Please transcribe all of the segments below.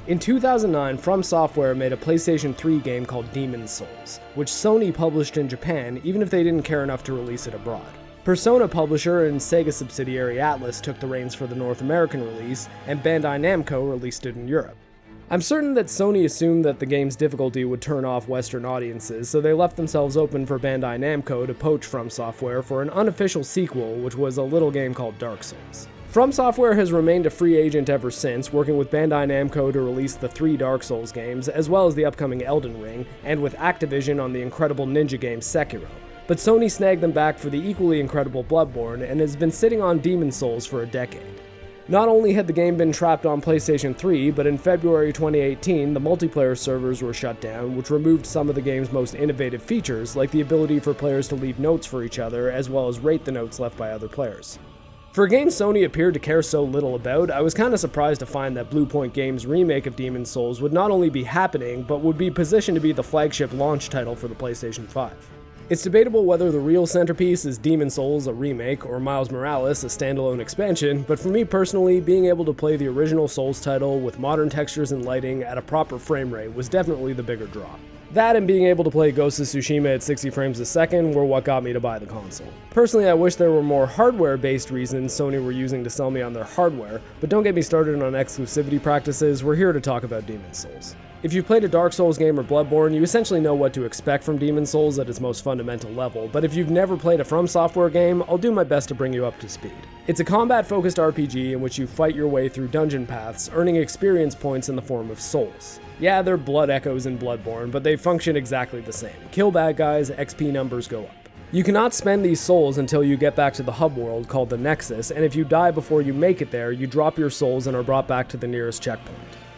In 2009, From Software made a PlayStation 3 game called Demon's Souls, which Sony published in Japan even if they didn't care enough to release it abroad. Persona publisher and Sega subsidiary Atlus took the reins for the North American release, and Bandai Namco released it in Europe. I'm certain that Sony assumed that the game's difficulty would turn off Western audiences, so they left themselves open for Bandai Namco to poach From Software for an unofficial sequel, which was a little game called Dark Souls. From Software has remained a free agent ever since, working with Bandai Namco to release the 3 Dark Souls games, as well as the upcoming Elden Ring, and with Activision on the incredible ninja game Sekiro. But Sony snagged them back for the equally incredible Bloodborne, and has been sitting on Demon's Souls for a decade. Not only had the game been trapped on PlayStation 3, but in February 2018, the multiplayer servers were shut down, which removed some of the game's most innovative features, like the ability for players to leave notes for each other, as well as rate the notes left by other players. For a game Sony appeared to care so little about, I was kinda surprised to find that Bluepoint Games' remake of Demon's Souls would not only be happening, but would be positioned to be the flagship launch title for the PlayStation 5. It's debatable whether the real centerpiece is Demon's Souls, a remake, or Miles Morales, a standalone expansion, but for me personally, being able to play the original Souls title with modern textures and lighting at a proper frame rate was definitely the bigger draw. That and being able to play Ghost of Tsushima at 60 frames a second were what got me to buy the console. Personally, I wish there were more hardware-based reasons Sony were using to sell me on their hardware, but don't get me started on exclusivity practices, we're here to talk about Demon's Souls. If you've played a Dark Souls game or Bloodborne, you essentially know what to expect from Demon's Souls at its most fundamental level, but if you've never played a From Software game, I'll do my best to bring you up to speed. It's a combat-focused RPG in which you fight your way through dungeon paths, earning experience points in the form of souls. Yeah, they're blood echoes in Bloodborne, but they function exactly the same. Kill bad guys, XP numbers go up. You cannot spend these souls until you get back to the hub world called the Nexus, and if you die before you make it there, you drop your souls and are brought back to the nearest checkpoint.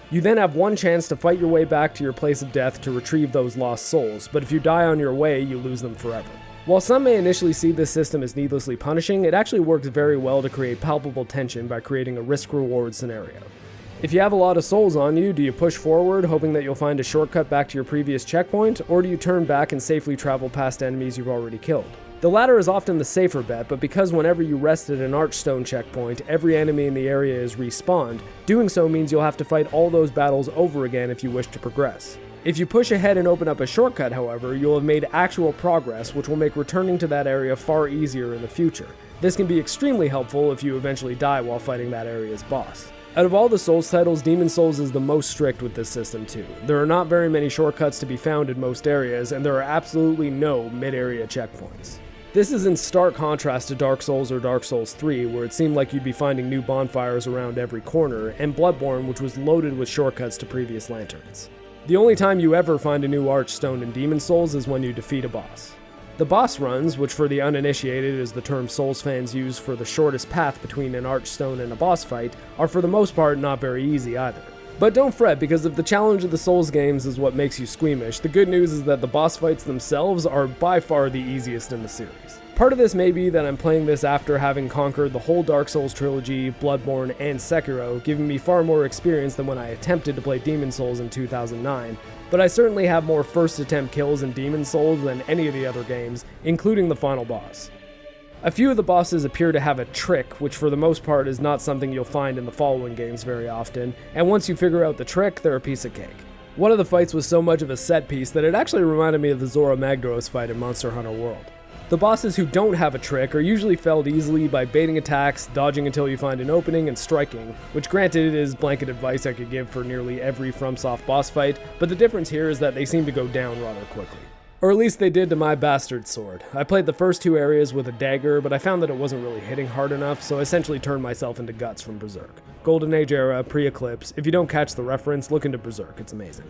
You then have one chance to fight your way back to your place of death to retrieve those lost souls, but if you die on your way, you lose them forever. While some may initially see this system as needlessly punishing, it actually works very well to create palpable tension by creating a risk-reward scenario. If you have a lot of souls on you, do you push forward, hoping that you'll find a shortcut back to your previous checkpoint, or do you turn back and safely travel past enemies you've already killed? The latter is often the safer bet, but because whenever you rest at an Archstone checkpoint, every enemy in the area is respawned, doing so means you'll have to fight all those battles over again if you wish to progress. If you push ahead and open up a shortcut, however, you'll have made actual progress, which will make returning to that area far easier in the future. This can be extremely helpful if you eventually die while fighting that area's boss. Out of all the Souls titles, Demon's Souls is the most strict with this system too. There are not very many shortcuts to be found in most areas, and there are absolutely no mid-area checkpoints. This is in stark contrast to Dark Souls or Dark Souls 3, where it seemed like you'd be finding new bonfires around every corner, and Bloodborne, which was loaded with shortcuts to previous lanterns. The only time you ever find a new Archstone in Demon's Souls is when you defeat a boss. The boss runs, which for the uninitiated is the term Souls fans use for the shortest path between an Archstone and a boss fight, are for the most part not very easy either. But don't fret, because if the challenge of the Souls games is what makes you squeamish, the good news is that the boss fights themselves are by far the easiest in the series. Part of this may be that I'm playing this after having conquered the whole Dark Souls trilogy, Bloodborne, and Sekiro, giving me far more experience than when I attempted to play Demon's Souls in 2009, but I certainly have more first attempt kills in Demon's Souls than any of the other games, including the final boss. A few of the bosses appear to have a trick, which for the most part is not something you'll find in the following games very often, and once you figure out the trick, they're a piece of cake. One of the fights was so much of a set piece that it actually reminded me of the Zora Magdaros fight in Monster Hunter World. The bosses who don't have a trick are usually felled easily by baiting attacks, dodging until you find an opening, and striking, which granted is blanket advice I could give for nearly every FromSoft boss fight, but the difference here is that they seem to go down rather quickly. Or at least they did to my bastard sword. I played the first 2 areas with a dagger, but I found that it wasn't really hitting hard enough, so I essentially turned myself into Guts from Berserk. Golden Age era, pre-Eclipse. If you don't catch the reference, look into Berserk, it's amazing.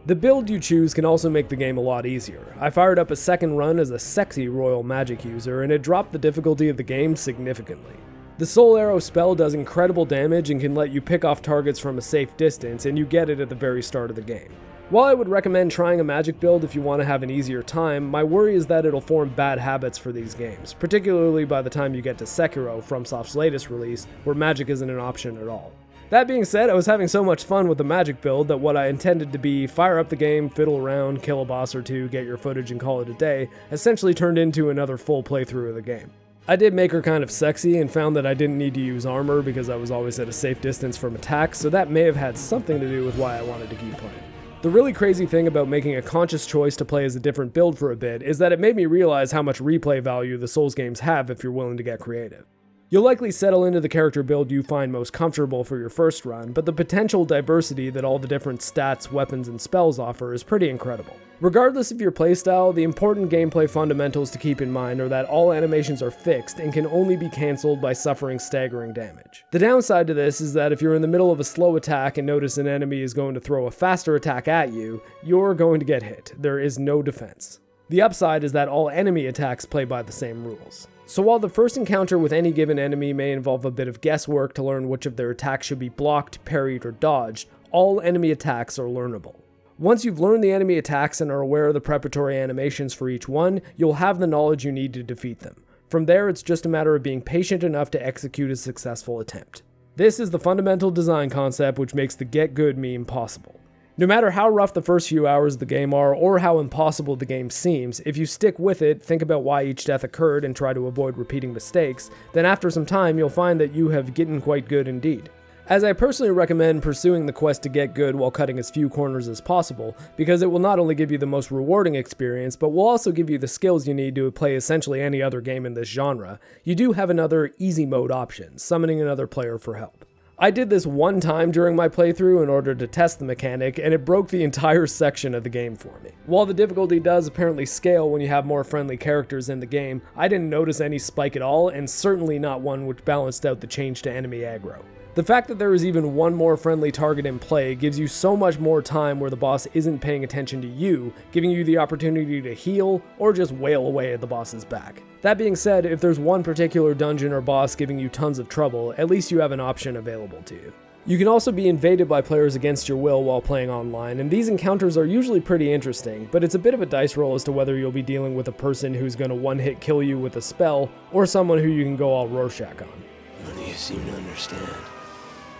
The build you choose can also make the game a lot easier. I fired up a second run as a sexy Royal Magic user, and it dropped the difficulty of the game significantly. The Soul Arrow spell does incredible damage and can let you pick off targets from a safe distance, and you get it at the very start of the game. While I would recommend trying a magic build if you want to have an easier time, my worry is that it'll form bad habits for these games, particularly by the time you get to Sekiro, FromSoft's latest release, where magic isn't an option at all. That being said, I was having so much fun with the magic build that what I intended to be fire up the game, fiddle around, kill a boss or two, get your footage and call it a day, essentially turned into another full playthrough of the game. I did make her kind of sexy and found that I didn't need to use armor because I was always at a safe distance from attacks, so that may have had something to do with why I wanted to keep playing. The really crazy thing about making a conscious choice to play as a different build for a bit is that it made me realize how much replay value the Souls games have if you're willing to get creative. You'll likely settle into the character build you find most comfortable for your first run, but the potential diversity that all the different stats, weapons, and spells offer is pretty incredible. Regardless of your playstyle, the important gameplay fundamentals to keep in mind are that all animations are fixed and can only be cancelled by suffering staggering damage. The downside to this is that if you're in the middle of a slow attack and notice an enemy is going to throw a faster attack at you, you're going to get hit. There is no defense. The upside is that all enemy attacks play by the same rules. So while the first encounter with any given enemy may involve a bit of guesswork to learn which of their attacks should be blocked, parried, or dodged, all enemy attacks are learnable. Once you've learned the enemy attacks and are aware of the preparatory animations for each one, you'll have the knowledge you need to defeat them. From there, it's just a matter of being patient enough to execute a successful attempt. This is the fundamental design concept which makes the Get Good meme possible. No matter how rough the first few hours of the game are, or how impossible the game seems, if you stick with it, think about why each death occurred, and try to avoid repeating mistakes, then after some time you'll find that you have gotten quite good indeed. As I personally recommend pursuing the quest to get good while cutting as few corners as possible, because it will not only give you the most rewarding experience, but will also give you the skills you need to play essentially any other game in this genre, you do have another easy mode option, summoning another player for help. I did this one time during my playthrough in order to test the mechanic, and it broke the entire section of the game for me. While the difficulty does apparently scale when you have more friendly characters in the game, I didn't notice any spike at all, and certainly not one which balanced out the change to enemy aggro. The fact that there is even one more friendly target in play gives you so much more time where the boss isn't paying attention to you, giving you the opportunity to heal or just wail away at the boss's back. That being said, if there's one particular dungeon or boss giving you tons of trouble, at least you have an option available to you. You can also be invaded by players against your will while playing online, and these encounters are usually pretty interesting, but it's a bit of a dice roll as to whether you'll be dealing with a person who's going to one-hit kill you with a spell, or someone who you can go all Rorschach on. None of you seem to understand.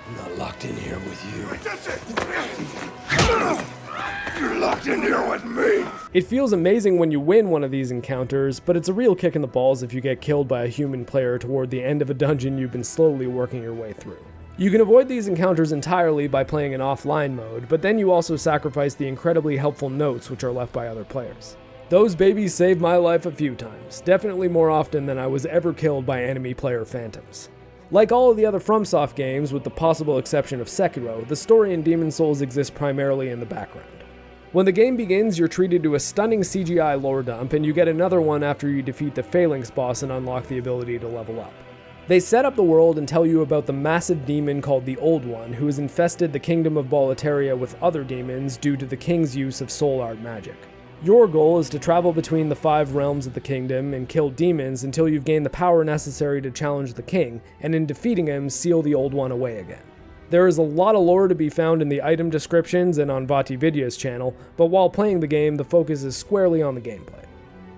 I'm not locked in here with you. That's it! You're locked in here with me! It feels amazing when you win one of these encounters, but it's a real kick in the balls if you get killed by a human player toward the end of a dungeon you've been slowly working your way through. You can avoid these encounters entirely by playing in offline mode, but then you also sacrifice the incredibly helpful notes which are left by other players. Those babies saved my life a few times, definitely more often than I was ever killed by enemy player phantoms. Like all of the other FromSoft games, with the possible exception of Sekiro, the story in Demon's Souls exists primarily in the background. When the game begins, you're treated to a stunning CGI lore dump, and you get another one after you defeat the Phalanx boss and unlock the ability to level up. They set up the world and tell you about the massive demon called the Old One, who has infested the kingdom of Boletaria with other demons due to the king's use of soul art magic. Your goal is to travel between the 5 realms of the kingdom and kill demons until you've gained the power necessary to challenge the king, and in defeating him, seal the Old One away again. There is a lot of lore to be found in the item descriptions and on VatiVidya's channel, but while playing the game, the focus is squarely on the gameplay.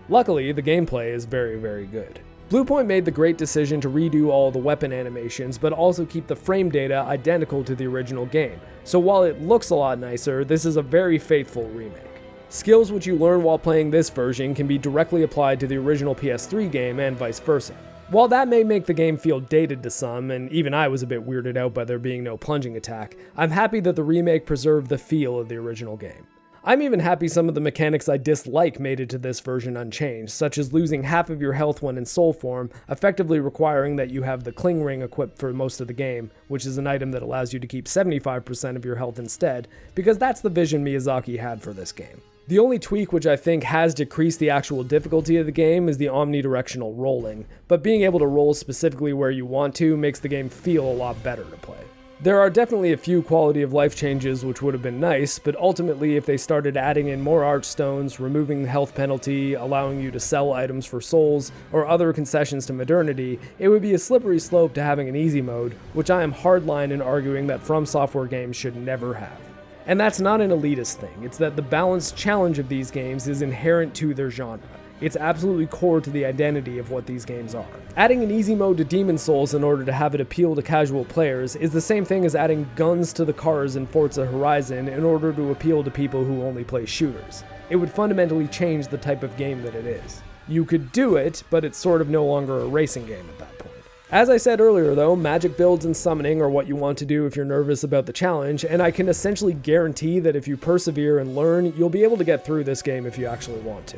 Luckily, the gameplay is very, very good. Bluepoint made the great decision to redo all the weapon animations, but also keep the frame data identical to the original game, so while it looks a lot nicer, this is a very faithful remake. Skills which you learn while playing this version can be directly applied to the original PS3 game and vice versa. While that may make the game feel dated to some, and even I was a bit weirded out by there being no plunging attack, I'm happy that the remake preserved the feel of the original game. I'm even happy some of the mechanics I dislike made it to this version unchanged, such as losing half of your health when in soul form, effectively requiring that you have the Cling Ring equipped for most of the game, which is an item that allows you to keep 75% of your health instead, because that's the vision Miyazaki had for this game. The only tweak which I think has decreased the actual difficulty of the game is the omnidirectional rolling, but being able to roll specifically where you want to makes the game feel a lot better to play. There are definitely a few quality of life changes which would have been nice, but ultimately if they started adding in more archstones, removing the health penalty, allowing you to sell items for souls, or other concessions to modernity, it would be a slippery slope to having an easy mode, which I am hardline in arguing that From Software games should never have. And that's not an elitist thing, it's that the balanced challenge of these games is inherent to their genre. It's absolutely core to the identity of what these games are. Adding an easy mode to Demon's Souls in order to have it appeal to casual players is the same thing as adding guns to the cars in Forza Horizon in order to appeal to people who only play shooters. It would fundamentally change the type of game that it is. You could do it, but it's sort of no longer a racing game at that point. As I said earlier though, magic builds and summoning are what you want to do if you're nervous about the challenge, and I can essentially guarantee that if you persevere and learn, you'll be able to get through this game if you actually want to.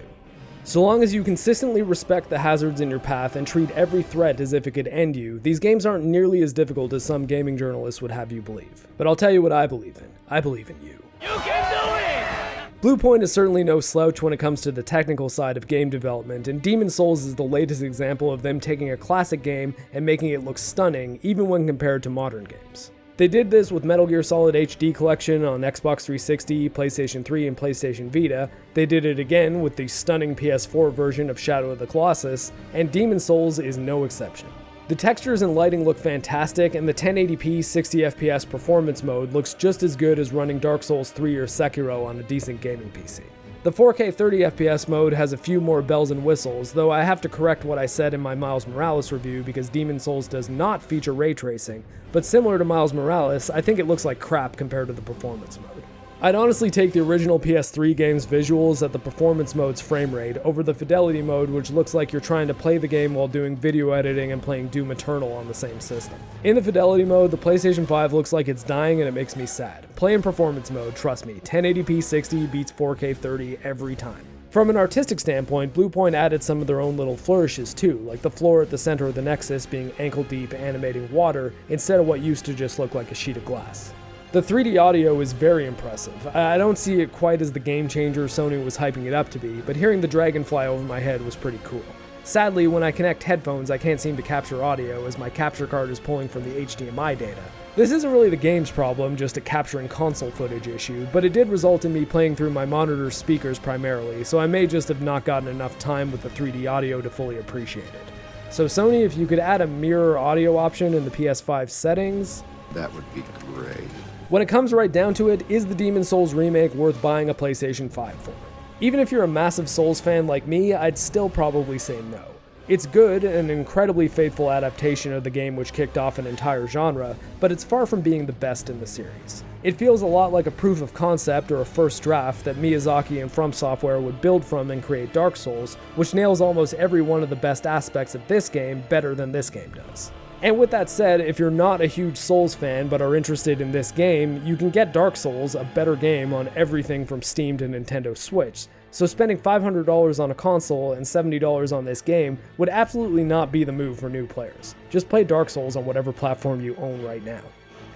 So long as you consistently respect the hazards in your path and treat every threat as if it could end you, these games aren't nearly as difficult as some gaming journalists would have you believe. But I'll tell you what I believe in. I believe in you. You can do it! Bluepoint is certainly no slouch when it comes to the technical side of game development, and Demon's Souls is the latest example of them taking a classic game and making it look stunning, even when compared to modern games. They did this with Metal Gear Solid HD Collection on Xbox 360, PlayStation 3, and PlayStation Vita. They did it again with the stunning PS4 version of Shadow of the Colossus, and Demon's Souls is no exception. The textures and lighting look fantastic, and the 1080p 60fps performance mode looks just as good as running Dark Souls 3 or Sekiro on a decent gaming PC. The 4K 30fps mode has a few more bells and whistles, though I have to correct what I said in my Miles Morales review because Demon's Souls does not feature ray tracing, but similar to Miles Morales, I think it looks like crap compared to the performance mode. I'd honestly take the original PS3 game's visuals at the performance mode's frame rate over the fidelity mode, which looks like you're trying to play the game while doing video editing and playing Doom Eternal on the same system. In the fidelity mode, the PlayStation 5 looks like it's dying and it makes me sad. Play in performance mode, trust me, 1080p 60 beats 4K 30 every time. From an artistic standpoint, Bluepoint added some of their own little flourishes too, like the floor at the center of the Nexus being ankle-deep animating water instead of what used to just look like a sheet of glass. The 3D audio is very impressive. I don't see it quite as the game changer Sony was hyping it up to be, but hearing the dragon fly over my head was pretty cool. Sadly, when I connect headphones, I can't seem to capture audio as my capture card is pulling from the HDMI data. This isn't really the game's problem, just a capturing console footage issue, but it did result in me playing through my monitor's speakers primarily, so I may just have not gotten enough time with the 3D audio to fully appreciate it. So Sony, if you could add a mirror audio option in the PS5 settings... That would be great. When it comes right down to it, is the Demon's Souls remake worth buying a PlayStation 5 for? Even if you're a massive Souls fan like me, I'd still probably say no. It's good, an incredibly faithful adaptation of the game which kicked off an entire genre, but it's far from being the best in the series. It feels a lot like a proof of concept or a first draft that Miyazaki and From Software would build from and create Dark Souls, which nails almost every one of the best aspects of this game better than this game does. And with that said, if you're not a huge Souls fan but are interested in this game, you can get Dark Souls, a better game, on everything from Steam to Nintendo Switch. So spending $500 on a console and $70 on this game would absolutely not be the move for new players. Just play Dark Souls on whatever platform you own right now.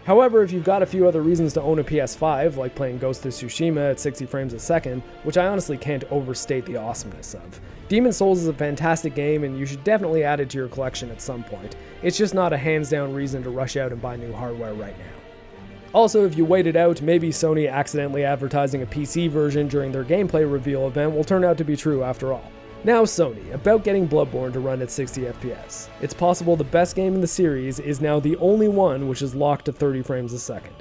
However, if you've got a few other reasons to own a PS5, like playing Ghost of Tsushima at 60 frames a second, which I honestly can't overstate the awesomeness of, Demon's Souls is a fantastic game and you should definitely add it to your collection at some point. It's just not a hands-down reason to rush out and buy new hardware right now. Also, if you wait it out, maybe Sony accidentally advertising a PC version during their gameplay reveal event will turn out to be true after all. Now Sony, about getting Bloodborne to run at 60 FPS. It's possible the best game in the series is now the only one which is locked to 30 frames a second.